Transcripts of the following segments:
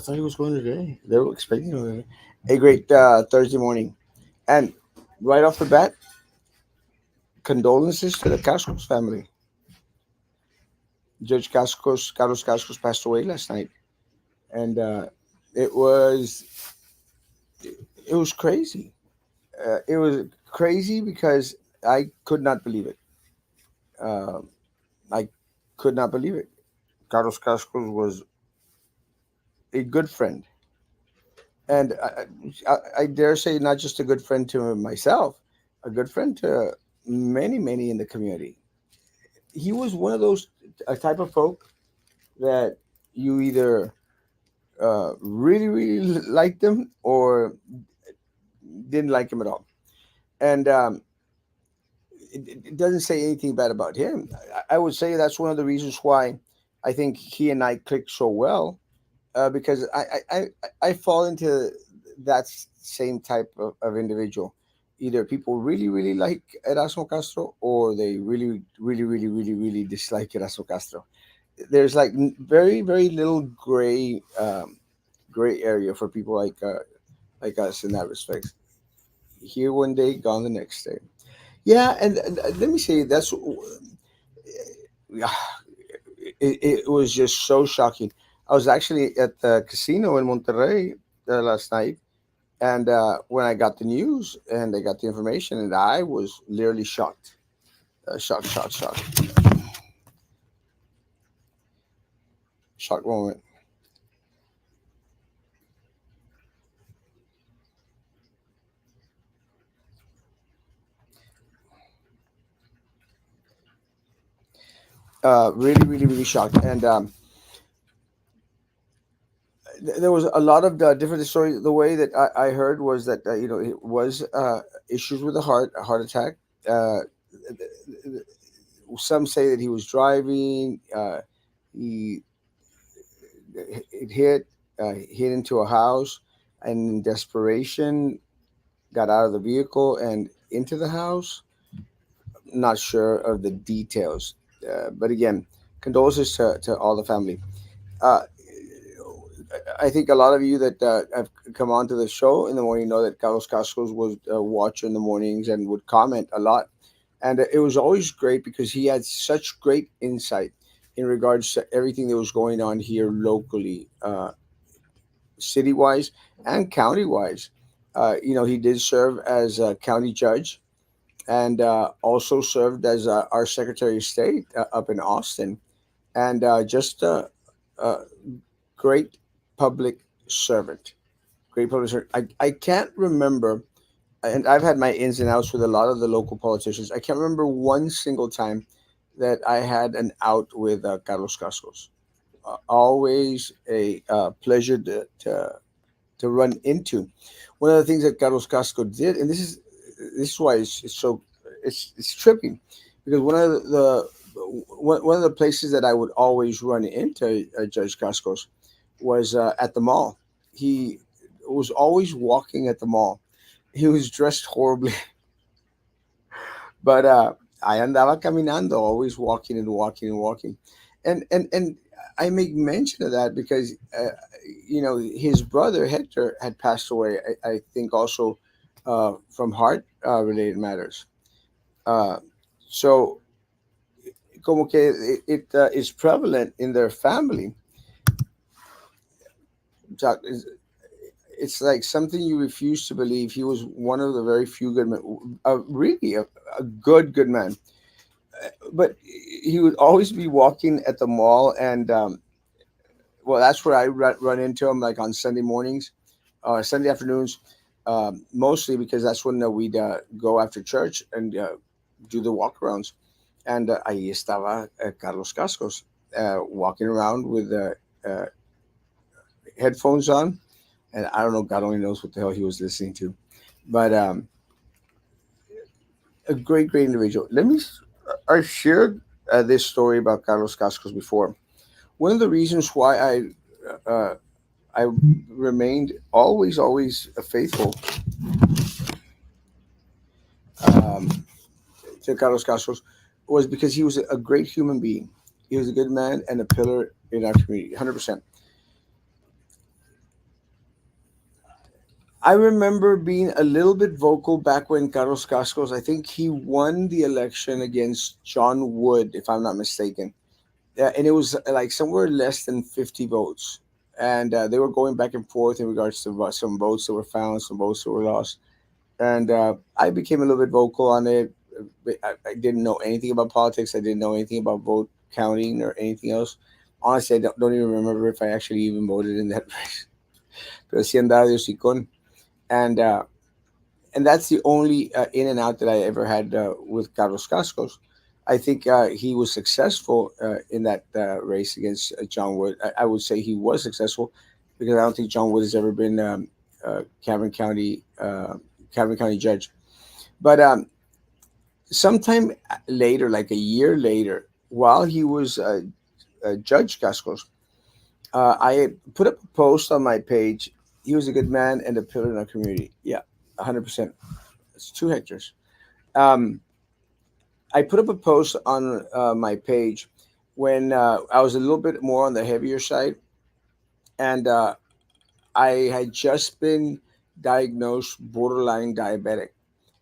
thought he was going today. They were expecting him today. A great Thursday morning. And right off the bat, condolences to the Cascos family. Judge Cascos, Carlos Cascos passed away last night. And it was it was crazy. It was crazy because I could not believe it. Uh, I could not believe it. Carlos Cascos was a good friend, and I dare say not just a good friend to myself, a good friend to many in the community. He was one of those a type of folk that you either really liked him or didn't like him at all, and it doesn't say anything bad about him. I would say that's one of the reasons why I think he and I click so well, because I fall into that same type of individual. Either people really like Erasmo Castro, or they really dislike Erasmo Castro. There's like very little gray area for people like us in that respect. Here one day, gone the next day. Yeah, and let me say that's it was just so shocking. I was actually at the casino in Monterrey last night, and when I got the news and I got the information, and I was literally shocked, shocked moment. Really shocked. And there was a lot of different stories. The way that I heard was that it was issues with the heart, a heart attack. Uh, some say that he was driving. He it hit into a house, and in desperation got out of the vehicle and into the house. Not sure of the details, but again, condolences to all the family. Uh, I think a lot of you that have come on to the show in the morning know that Carlos Cascos was a watcher in the mornings and would comment a lot. And it was always great because he had such great insight in regards to everything that was going on here locally, city wise and county wise. He did serve as a county judge, and also served as our Secretary of State up in Austin, and just a great public servant. Great public servant. I can't remember, and I've had my ins and outs with a lot of the local politicians. I can't remember one single time that I had an out with Carlos Cascos. Always a pleasure to run into. One of the things that Carlos Casco did, and this is why it's so it's tripping, because one of the places that I would always run into Judge Cascos was at the mall. He was always walking at the mall. He was dressed horribly, but I andaba caminando, always walking and walking and walking, and I make mention of that because his brother Hector had passed away. I think also from heart related matters. Uh, so como que it is prevalent in their family. Jack, it's like something you refuse to believe. He was one of the very few good men, really a good man. But he would always be walking at the mall, and well, that's where I run into him, like on Sunday mornings, Sunday afternoons, mostly because that's when we'd go after church and do the walkarounds. And ahí estaba Carlos Cascos, walking around with uh, headphones on, and I don't know, God only knows what the hell he was listening to, but a great individual. I shared this story about Carlos Cascos before. One of the reasons why uh, I remained always faithful um, to Carlos Cascos was because he was a great human being. He was a good man and a pillar in our community, 100%. I remember being a little bit vocal back when Carlos Cascos, I think he won the election against John Wood, if I'm not mistaken. And it was like somewhere less than 50 votes. And they were going back and forth in regards to some votes that were found, some votes that were lost. And I became a little bit vocal on it. I didn't know anything about politics. I didn't know anything about vote counting or anything else. Honestly, I don't even remember if I actually even voted in that race. Pero sí andaba de hocicón. And and that's the only in and out that I ever had with Carlos Cascos. I think he was successful in that race against John Wood. I would say he was successful because I don't think John Wood has ever been Cameron County judge. But sometime later, like a year later, while he was Judge Cascos, I put up a post on my page. He was a good man and a pillar in our community. Yeah, 100%. It's 2 hectares. Um, I put up a post on my page when I was a little bit more on the heavier side, and I had just been diagnosed borderline diabetic,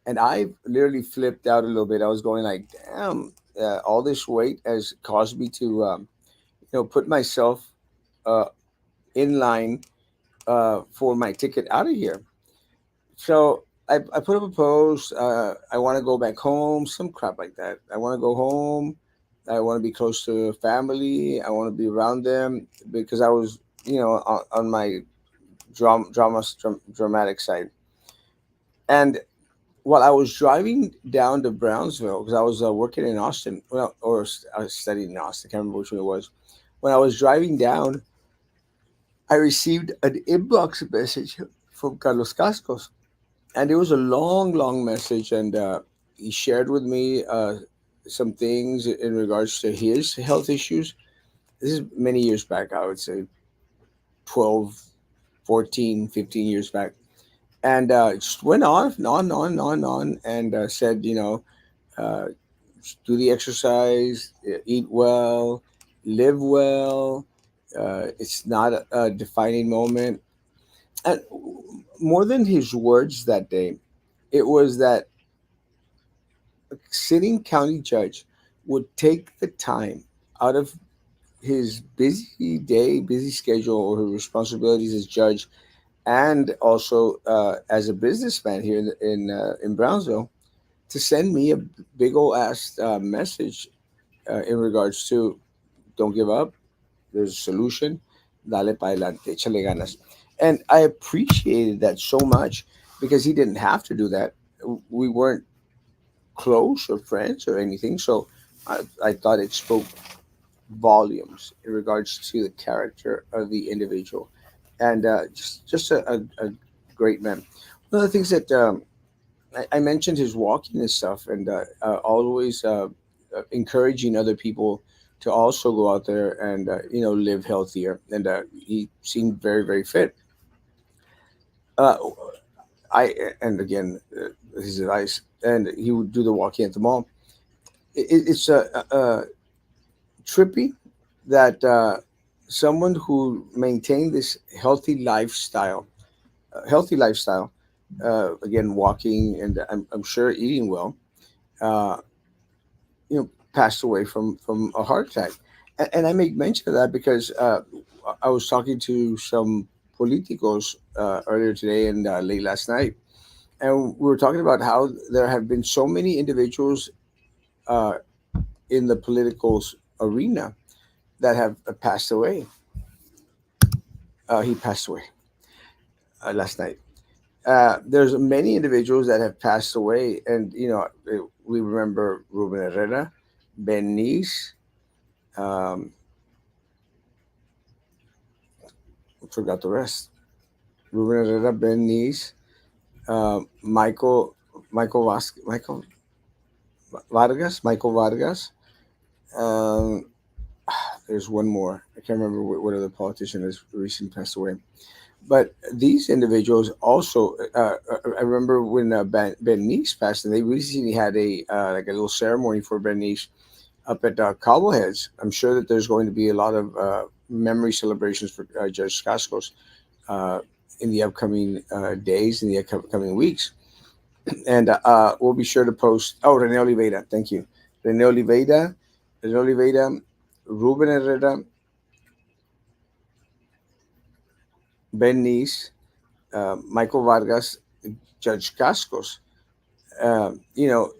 and I literally flipped out a little bit. I was going like, "Damn, all this weight has caused me to, put myself uh, in line for my ticket out of here." So I put up a post. I want to go back home, some crap like that. I want to go home. I want to be close to family. I want to be around them because I was, on my dramatic side. And while I was driving down to Brownsville, because I was working in Austin, well, or I was studying in Austin, I can't remember which one it was. When I was driving down, I received an inbox message from Carlos Cascos, and it was a long, long message, and he shared with me some things in regards to his health issues. This is many years back, I would say 12, 14, 15 years back. And just went on and on and on and on and on, and said, uh, do the exercise, eat well, live well. It's not a defining moment. And more than his words that day, it was that sitting county judge would take the time out of his busy day, busy schedule, or his responsibilities as judge, and also as a businessman here in Brownsville, to send me a big old ass message in regards to don't give up. There's a solution. Dale pa adelante, échale ganas. And I appreciated that so much because he didn't have to do that. We weren't close or friends or anything. So I thought it spoke volumes in regards to the character of the individual, and just a great man. One of the things that I mentioned his walking and stuff, and always encouraging other people to also go out there and live healthier. And he seemed very very fit. Uh, I and again his advice, and he would do the walking at the mall. It's trippy that someone who maintained this healthy lifestyle, again walking and I'm sure eating well, uh, passed away from a heart attack. And I make mention of that because I was talking to some politicos earlier today and late last night, and we were talking about how there have been so many individuals uh, in the political arena that have passed away. He passed away last night. There's many individuals that have passed away, and we remember Ruben Herrera, Ben Nice, um, forgot the rest. Ruben Herrera, Ben Nice, Michael Michael Vargas. Um, there's one more. I can't remember what other politician has recently passed away. But these individuals also, I remember when Ben Nice passed, and they recently had a like a little ceremony for Ben Nice up at Cobbleheads. I'm sure that there's going to be a lot of memory celebrations for Judge Cascos, uh, in the upcoming days, in the upcoming weeks. And we'll be sure to post. Oh, Rene Oliveira, thank you. Rene Oliveira, Rene Oliveira, Ruben Herrera, Ben Nice, Michael Vargas, Judge Cascos. You know,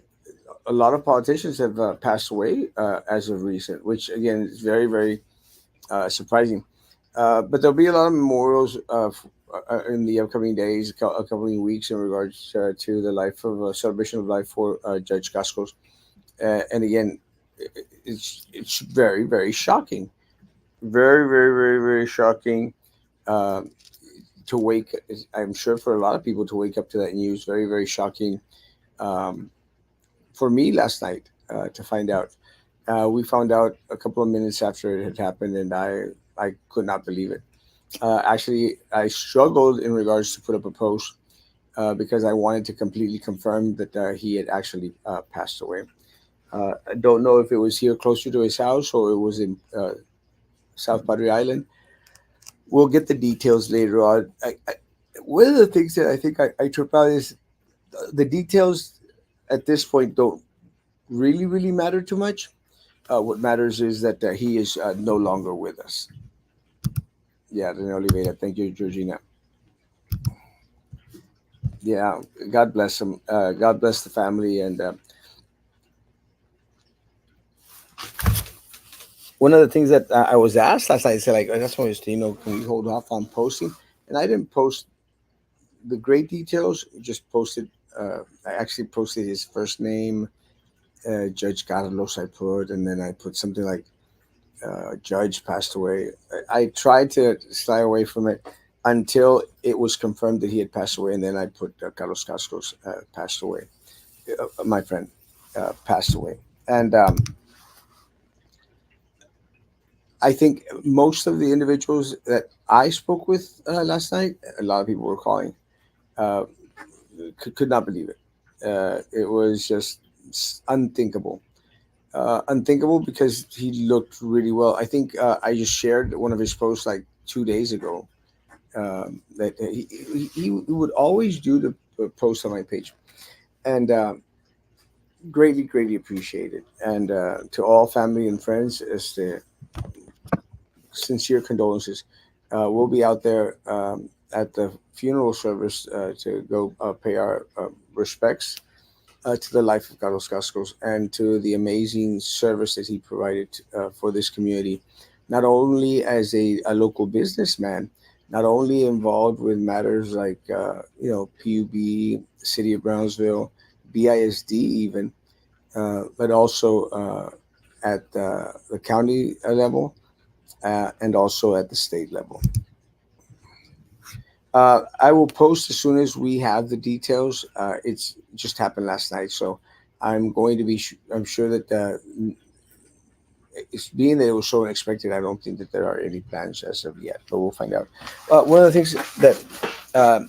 a lot of politicians have passed away as of recent, which again is very, very surprising. But there'll be a lot of memorials in the upcoming days, upcoming weeks, in regards to the life of celebration of life for Judge Cascos. And again, it's very, very shocking, very, very, very, very shocking. Uh, to wake, I'm sure for a lot of people to wake up to that news, very, very shocking. Um, for me last night to find out. We found out a couple of minutes after it had happened, and I could not believe it. Actually, I struggled in regards to put up a post because I wanted to completely confirm that he had actually passed away. I don't know if it was here closer to his house or it was in South Padre Island. We'll get the details later on. One of the things that I think I trip out is the details at this point don't really, really matter too much. What matters is that he is no longer with us. Yeah, Rene Oliveira. Thank you, Georgina. Yeah, God bless him. God bless the family. And one of the things that I was asked last night, I said, like, that's why, can you hold off on posting? And I didn't post the great details. Just posted. I actually posted his first name, Judge Carlos. I put, and then I put something like Judge passed away. I tried to shy away from it until it was confirmed that he had passed away, and then I put Carlos Castros passed away. My friend passed away, and I think most of the individuals that I spoke with last night, a lot of people were calling, uh, could not believe it. It was just unthinkable. Unthinkable because he looked really well. I think I just shared one of his posts like 2 days ago. That he would always do the post on my page, and greatly, greatly appreciated. And to all family and friends, as the sincere condolences. We'll be out there at the funeral service to go pay our respects to the life of Carlos Cascos and to the amazing service that he provided for this community, not only as a local businessman, not only involved with matters like PUB, City of Brownsville, BISD even, but also at the county level and also at the state level. I will post as soon as we have the details. It's just happened last night, so I'm going to be. I'm sure that it's being that it was so unexpected. I don't think that there are any plans as of yet, but we'll find out. One of the things that, um,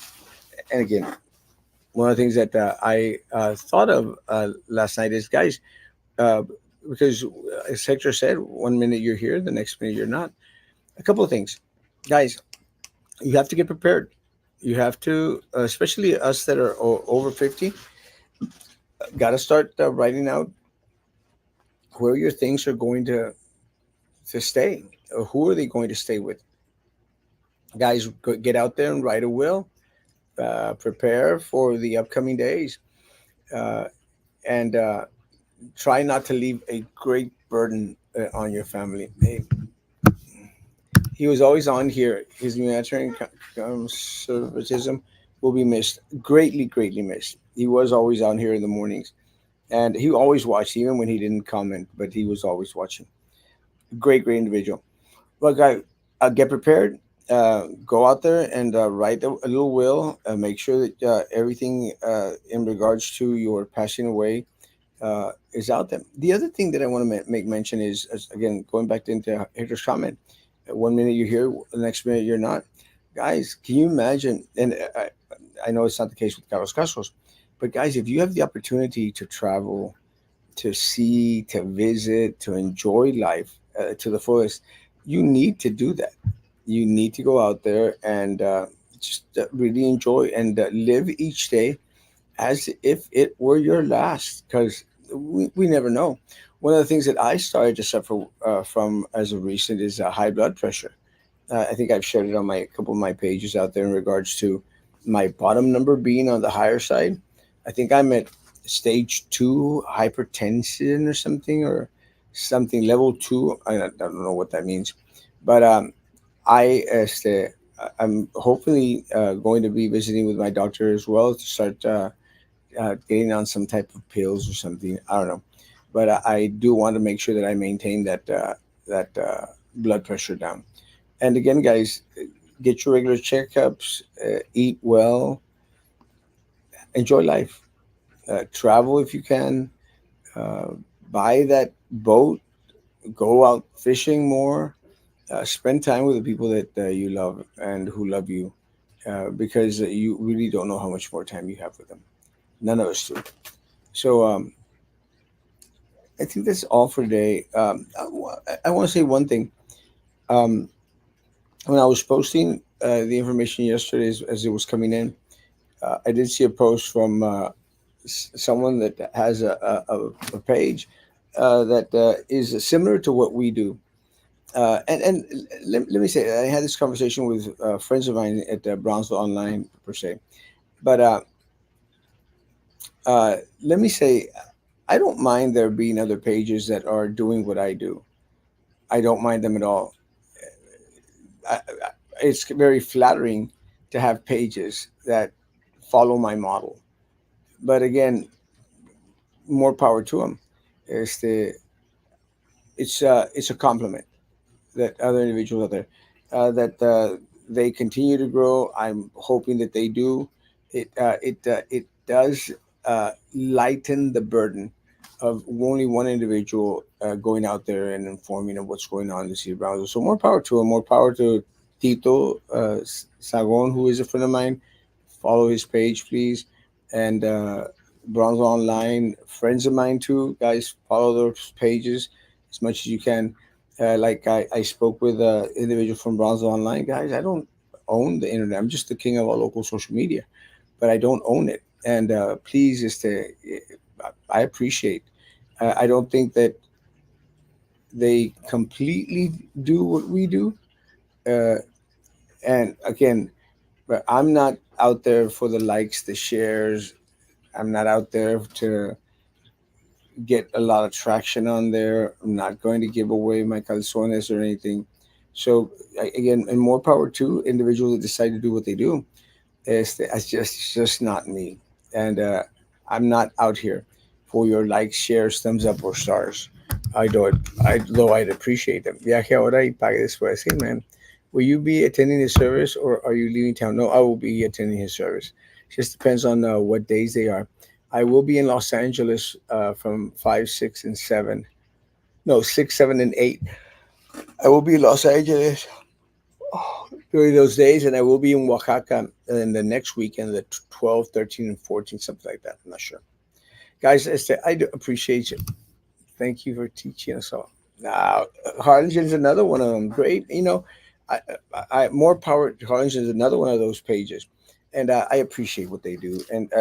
and again, one of the things that I thought of last night is, guys, uh, because as Hector said, 1 minute you're here, the next minute you're not. A couple of things, guys. You have to get prepared. You have to, especially us that are over 50, got to start writing out where your things are going to stay, or who are they going to stay with. Guys, get out there and write a will. Prepare for the upcoming days, uh, and try not to leave a great burden on your family. Hey, he was always on here. His humanitarian conservatism will be missed, greatly, greatly missed. He was always on here in the mornings, and he always watched, even when he didn't comment, but he was always watching. Great, great individual. Well, guy, get prepared. Go out there and write a little will. Make sure that everything in regards to your passing away is out there. The other thing that I want to make mention is, again, going back into Hector's comment, 1 minute you're here, the next minute you're not. Guys, can you imagine? And I know it's not the case with Carlos Castros, but guys, if you have the opportunity to travel, to see, to visit, to enjoy life to the fullest, you need to do that. You need to go out there and just really enjoy and live each day as if it were your last, because we never know. One of the things that I started to suffer from as of recent is high blood pressure. I think I've shared it on my a couple of my pages out there in regards to my bottom number being on the higher side. I think I'm at stage two hypertension or something level two. I don't know what that means, but I'm hopefully going to be visiting with my doctor as well to start getting on some type of pills or something. I don't know, but I do want to make sure that I maintain that blood pressure down. And again, guys, get your regular checkups, eat well, enjoy life, travel if you can, uh, buy that boat, go out fishing more, spend time with the people that you love and who love you, because you really don't know how much more time you have with them. None of us do. So I think that's all for today. I want to say one thing. Um, when I was posting the information yesterday as it was coming in, I did see a post from someone that has a page that is similar to what we do. And let me say, I had this conversation with friends of mine at Brownsville Online, per se. But let me say, I don't mind there being other pages that are doing what I do. I don't mind them at all. It's very flattering to have pages that follow my model. But again, more power to them. It's it's a compliment that other individuals out there that they continue to grow. I'm hoping that they do. It does lighten the burden of only one individual going out there and informing of what's going on in the city of Brownsville. So more power to him. More power to Tito Sagon, who is a friend of mine. Follow his page, please. And Brownsville Online, friends of mine too. Guys, follow those pages as much as you can. I spoke with an individual from Brownsville Online. Guys, I don't own the internet. I'm just the king of all local social media, but I don't own it. And please, I appreciate. I don't think that they completely do what we do. Uh, and again, but I'm not out there for the likes, the shares. I'm not out there to get a lot of traction on there. I'm not going to give away my calzones or anything. So again, and more power to individuals that decide to do what they do. It's just not me, and I'm not out here for your likes, shares, thumbs up, or stars. I don't. Though I'd appreciate them. Viaje ahora y pague después. Hey man, will you be attending his service or are you leaving town? No, I will be attending his service. Just depends on what days they are. I will be in Los Angeles from 5, 6, and 7. No, 6, 7, and 8. I will be in Los Angeles during those days, and I will be in Oaxaca in the next weekend, the 12, 13, and 14, something like that. I'm not sure. Guys, I do appreciate you. Thank you for teaching us all. Now, Harlingen's another one of them. Great. I, more power to Harlingen is another one of those pages. And I appreciate what they do. And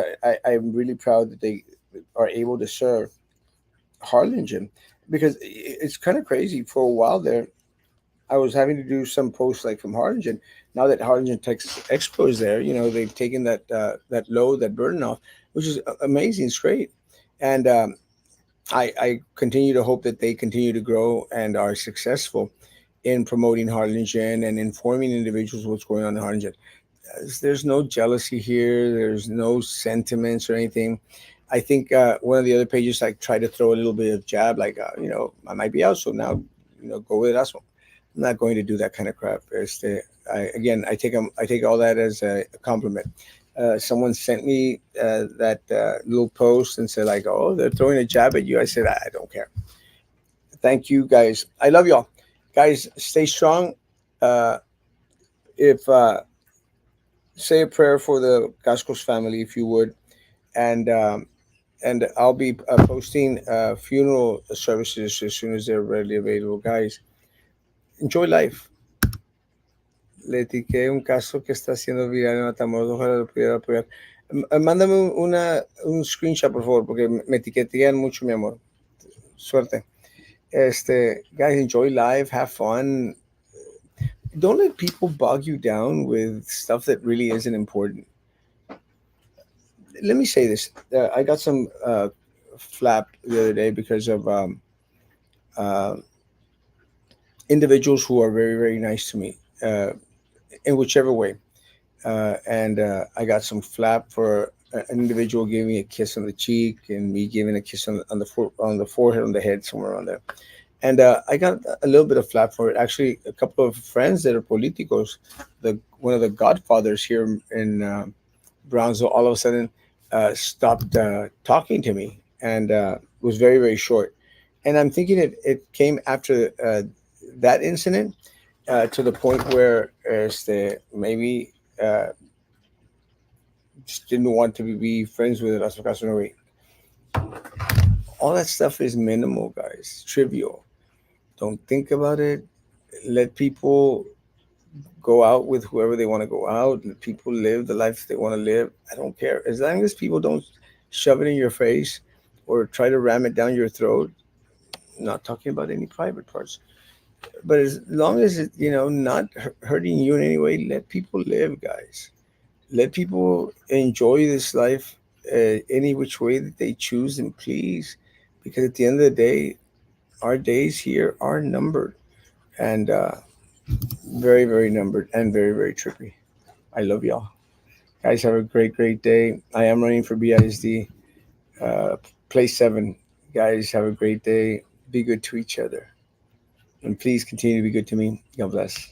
I'm really proud that they are able to serve Harlingen because it's kind of crazy. For a while there, I was having to do some posts like from Harlingen. Now that Harlingen Texas Expo is there, they've taken that load, that burden off, which is amazing. It's great, and I continue to hope that they continue to grow and are successful in promoting Harlingen and informing individuals what's going on in Harlingen. There's no jealousy here. There's no sentiments or anything. I think one of the other pages like try to throw a little bit of jab, like I might be out, so now go with Erasmo. I'm not going to do that kind of crap. Again, I take all that as a compliment. Someone sent me that little post and said like, "Oh, they're throwing a jab at you." I said, "I don't care." Thank you, guys. I love y'all, guys. Stay strong. Uh, if say a prayer for the Cascos family, if you would, and I'll be posting funeral services as soon as they're readily available. Guys, enjoy life. Le etiqué un caso que está haciendo viral en Matamoros, ojalá lo pudiera apoyar. Mándame un screenshot, por favor, porque me etiquetean mucho, mi amor. Suerte. Guys, enjoy life, have fun. Don't let people bog you down with stuff that really isn't important. Let me say this. I got some flap the other day because of uh, individuals who are very, very nice to me in whichever way. And I got some flap for an individual giving me a kiss on the cheek and me giving a kiss on the forehead, on the head, somewhere around there. And I got a little bit of flap for it. Actually, a couple of friends that are politicos, one of the godfathers here in Brownsville, all of a sudden stopped talking to me and was very, very short. And I'm thinking it came after that incident to the point where maybe uh, just didn't want to be friends with Erasmo Casanova. All that stuff is minimal, guys, trivial. Don't think about it. Let people go out with whoever they want to go out. Let people live the life they want to live. I don't care. As long as people don't shove it in your face or try to ram it down your throat, not talking about any private parts. But as long as it, not hurting you in any way, let people live, guys. Let people enjoy this life any which way that they choose and please, because at the end of the day, our days here are numbered and very, very numbered and very, very trippy. I love y'all. Guys, have a great, great day. I am running for BISD, uh, place 7. Guys, have a great day. Be good to each other. And please continue to be good to me. God bless.